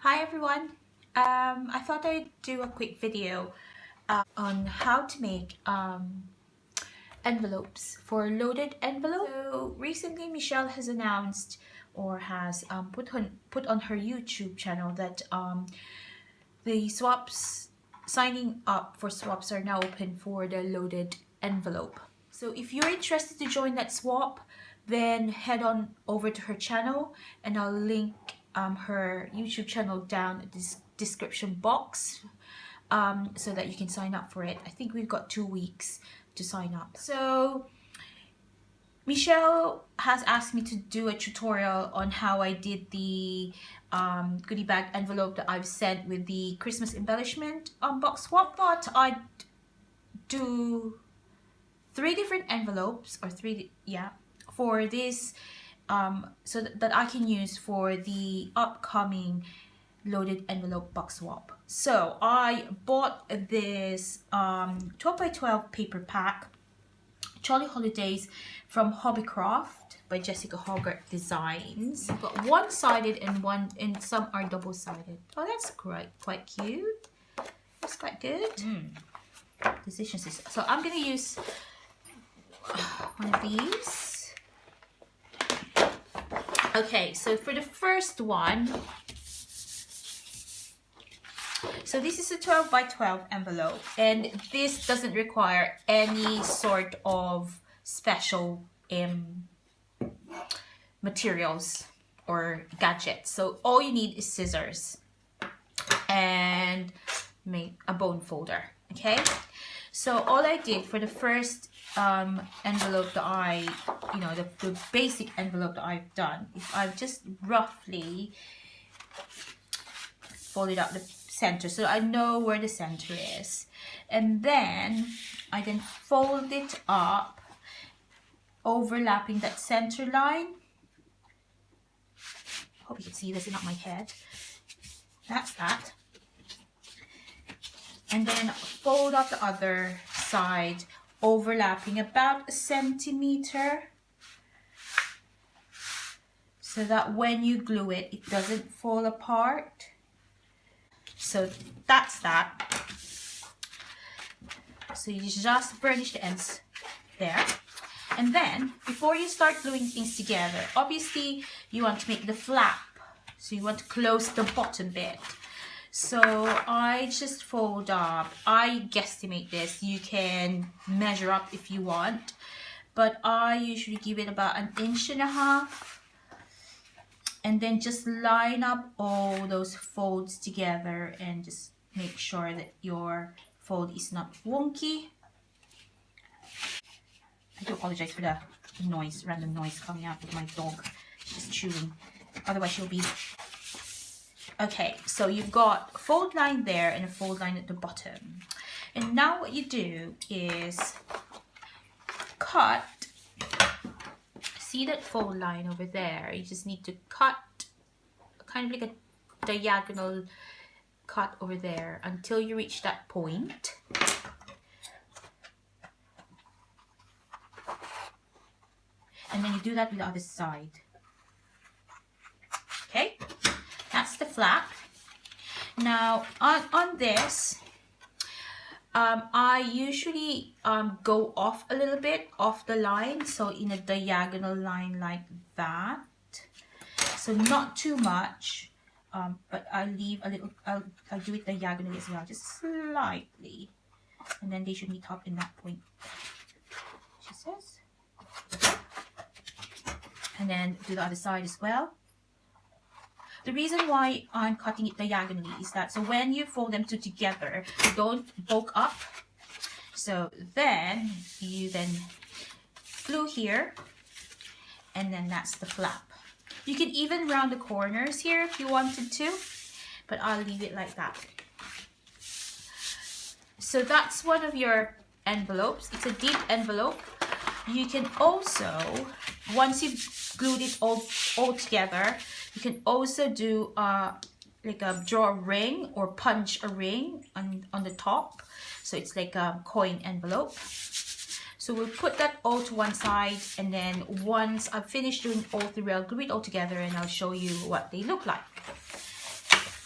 Hi everyone. I thought I'd do a quick video on how to make envelopes for loaded envelope. So recently Michelle has announced or has put on her YouTube channel that the signing up for swaps are now open for the loaded envelope. So if you're interested to join that swap, then head on over to her channel and I'll link her YouTube channel down in this description box so that you can sign up for it. I think we've got 2 weeks to sign up. So Michelle has asked me to do a tutorial on how I did the goodie bag envelope that I've sent with the Christmas embellishment box swap. Thought I'd do 3 different envelopes or for this so that I can use for the upcoming loaded envelope box swap. So I bought this 12 by 12 paper pack, Jolly Holidays from Hobbycraft by Jessica Hogarth Designs. I've got one-sided and some are double-sided. Oh, that's quite cute. That's quite good. Decisions. So I'm gonna use one of these. Okay, so for the first one, so this is a 12 by 12 envelope, and this doesn't require any sort of special materials or gadgets. So all you need is scissors and make a bone folder. Okay, so all I did for the first envelope that the basic envelope that I've done is I've just roughly folded out the center so I know where the center is, and then I fold it up, overlapping that center line. Hope you can see this, not my head. That's that. And then fold up the other side, overlapping about 1 centimeter, so that when you glue it, it doesn't fall apart. So that's that. So you just burnish the ends there. And then before you start gluing things together, obviously you want to make the flap. So you want to close the bottom bit. So I just fold up. I guesstimate this. You can measure up if you want, but I usually give it about 1.5 inches. And then just line up all those folds together and just make sure that your fold is not wonky. I do apologize for the noise, random noise coming out with my dog. She's chewing. Otherwise she'll be... Okay, so you've got a fold line there and a fold line at the bottom. And now what you do is cut. See that fold line over there? You just need to cut kind of like a diagonal cut over there until you reach that point. And then you do that with the other side. Okay, that's the flap. Now on this, I usually go off a little bit off the line, so in a diagonal line like that. So not too much, but I leave a little. I'll do it diagonally as well, just slightly, and then they should meet up in that point, she says. And then do the other side as well. The reason why I'm cutting it diagonally is that so when you fold them two together, they don't bulk up. So then you glue here, and then that's the flap. You can even round the corners here if you wanted to, but I'll leave it like that. So that's one of your envelopes. It's a deep envelope. You can also, once you've glued it all together, you can also do draw a ring or punch a ring on the top. So it's like a coin envelope. So we'll put that all to one side, and then once I've finished doing all 3, I'll glue it all together and I'll show you what they look like.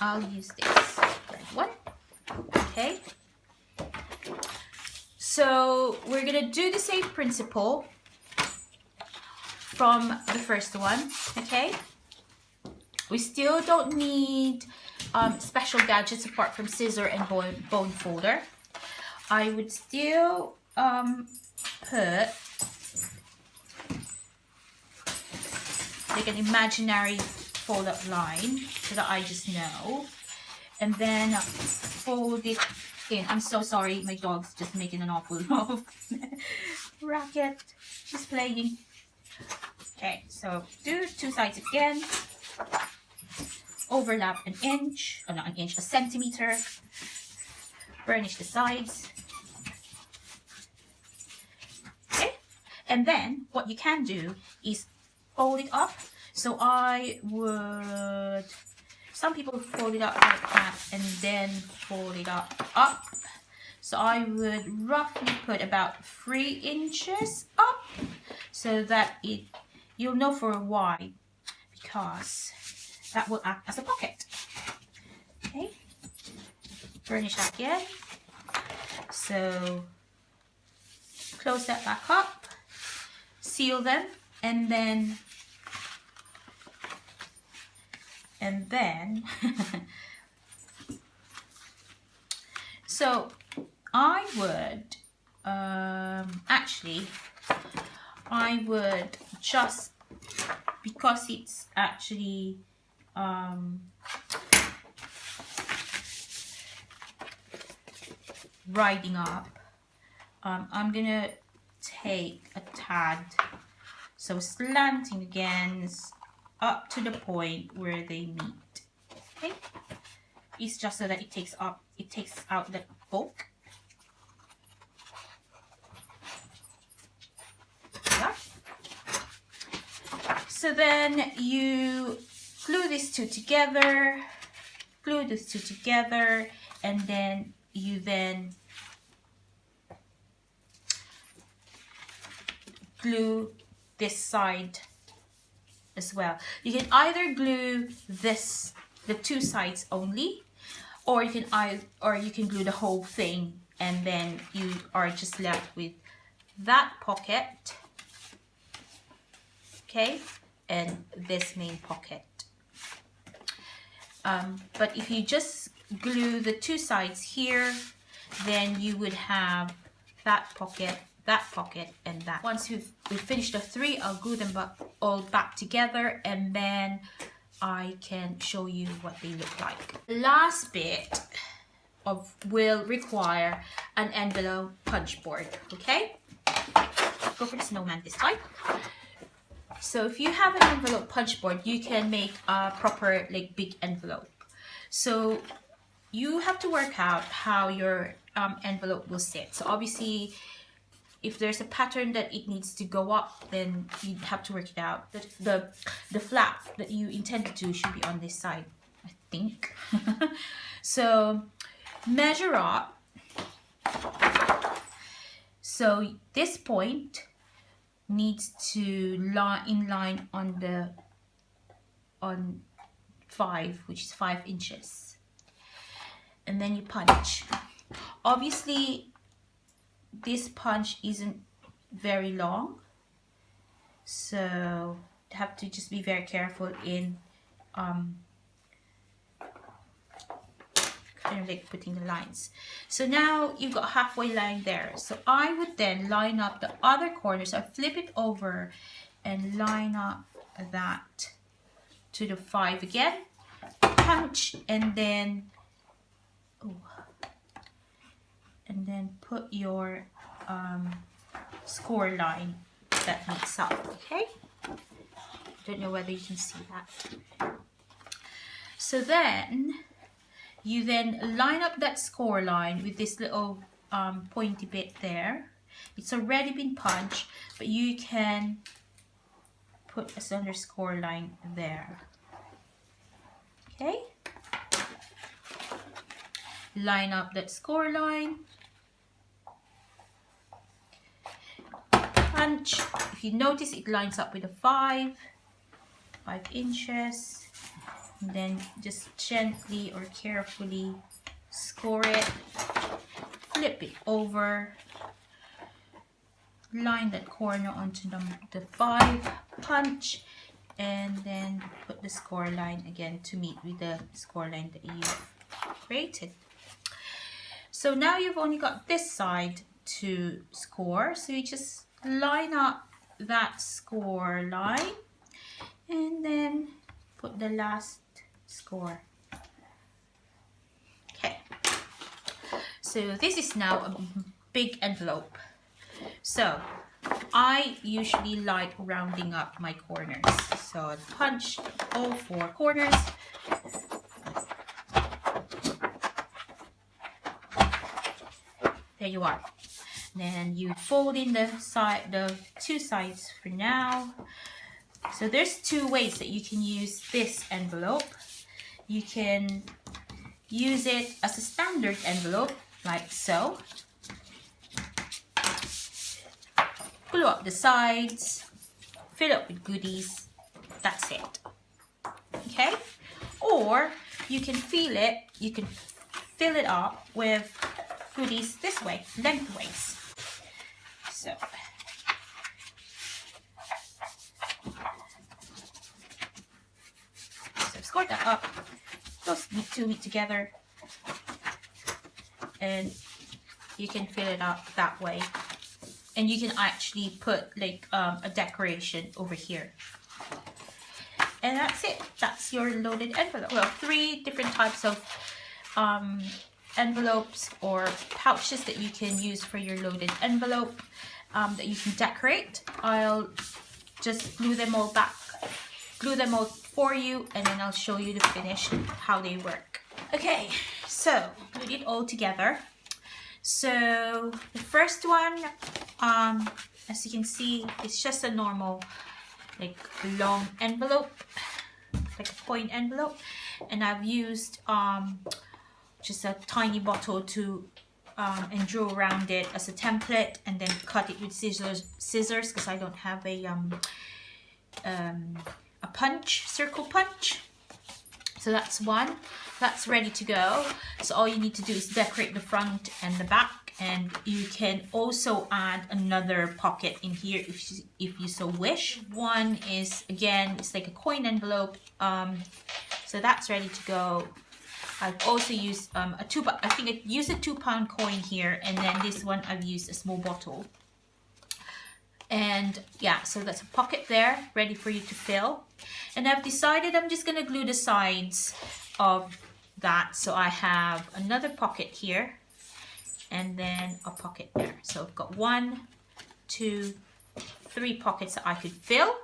I'll use this red one. Okay. So we're gonna do the same principle from the first one. Okay. We still don't need special gadgets apart from scissor and bone folder. I would still put like an imaginary fold-up line so that I just know, and then fold it in. I'm so sorry, my dog's just making an awful lot of racket. She's playing. Okay, so do two sides again. Overlap an inch, or not an inch, a centimeter. Burnish the sides. Okay, and then what you can do is fold it up. So I would, some people fold it up like that and then fold it up. So I would roughly put about 3 inches up so that you'll know for why, because that will act as a pocket. Okay, burnish that again. So close that back up, seal them, and then so I would actually I would just, because it's actually riding up, I'm gonna take a tad, so slanting against up to the point where they meet. Okay, it's just so that it takes out the bulk. Yeah. So then you glue these two together, and then you glue this side as well. You can either glue the two sides only, or you can glue the whole thing, and then you are just left with that pocket, okay, and this main pocket. But if you just glue the two sides here, then you would have that pocket, and that. Once we've finished the 3, I'll glue them all back together, and then I can show you what they look like. The last bit will require an envelope punch board. Okay, go for the snowman this time. So if you have an envelope punch board, you can make a proper like big envelope. So you have to work out how your envelope will sit. So obviously, if there's a pattern that it needs to go up, then you have to work it out. The flap that you intend to do should be on this side, I think. So measure up. So this point needs to line on 5, which is 5 inches, and then you punch. Obviously, this punch isn't very long, so you have to just be very careful in kind of like putting the lines. So now you've got a halfway line there. So I would then line up the other corner. So I flip it over and line up that to the 5 again, punch, and then put your score line that meets up. Okay, don't know whether you can see that. So then you line up that score line with this little pointy bit there. It's already been punched, but you can put a underscore line there. Okay, line up that score line, punch. If you notice, it lines up with a 5 inches. And then just gently or carefully score it, flip it over, line that corner onto the 5 punch, and then put the score line again to meet with the score line that you've created. So now you've only got this side to score, so you just line up that score line and then put the last score. Okay, so this is now a big envelope. So I usually like rounding up my corners, so I punch all 4 corners. There you are. Then you fold in the 2 sides for now. So there's 2 ways that you can use this envelope. You can use it as a standard envelope, like so. Glue up the sides, fill up with goodies, that's it. Okay? Or you can fill it up with goodies this way, lengthways. So score that up, those 2 meet together, and you can fill it up that way. And you can actually put like a decoration over here. And that's it. That's your loaded envelope. Well, 3 different types of envelopes or pouches that you can use for your loaded envelope that you can decorate. I'll just glue them all for you, and then I'll show you the finish, how they work. Okay, so put it all together. So the first one, as you can see, it's just a normal like long envelope, like a coin envelope, and I've used just a tiny bottle to and drew around it as a template, and then cut it with scissors because I don't have a circle punch. So that's one. That's ready to go. So all you need to do is decorate the front and the back, and you can also add another pocket in here if you so wish. One is, again, it's like a coin envelope. So that's ready to go. I've also used I think I used a £2 coin here, and then this one I've used a small bottle. And yeah, so that's a pocket there ready for you to fill. And I've decided I'm just gonna glue the sides of that, so I have another pocket here and then a pocket there. So I've got 1, 2, 3 pockets that I could fill.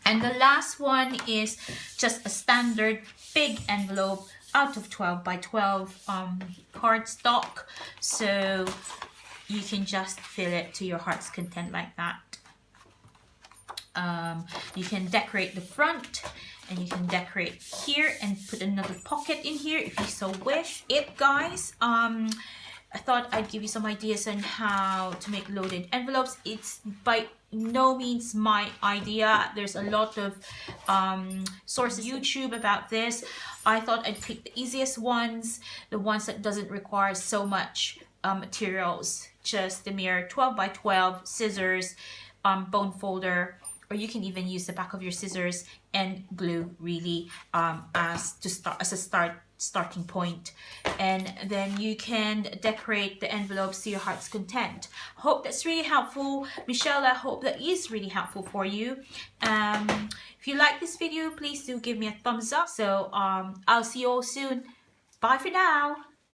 And the last one is just a standard big envelope out of 12 by 12 cardstock. So you can just fill it to your heart's content like that. You can decorate the front, and you can decorate here and put another pocket in here if you so wish. Guys, I thought I'd give you some ideas on how to make loaded envelopes. It's by no means my idea. There's a lot of sources on YouTube about this. I thought I'd pick the easiest ones, the ones that doesn't require so much materials, just the mere 12 by 12 scissors, bone folder, or you can even use the back of your scissors and glue, really, as a starting point. And then you can decorate the envelopes to your heart's content. Hope that's really helpful, Michelle. I hope that is really helpful for you. If you like this video, please do give me a thumbs up. So I'll see you all soon. Bye for now.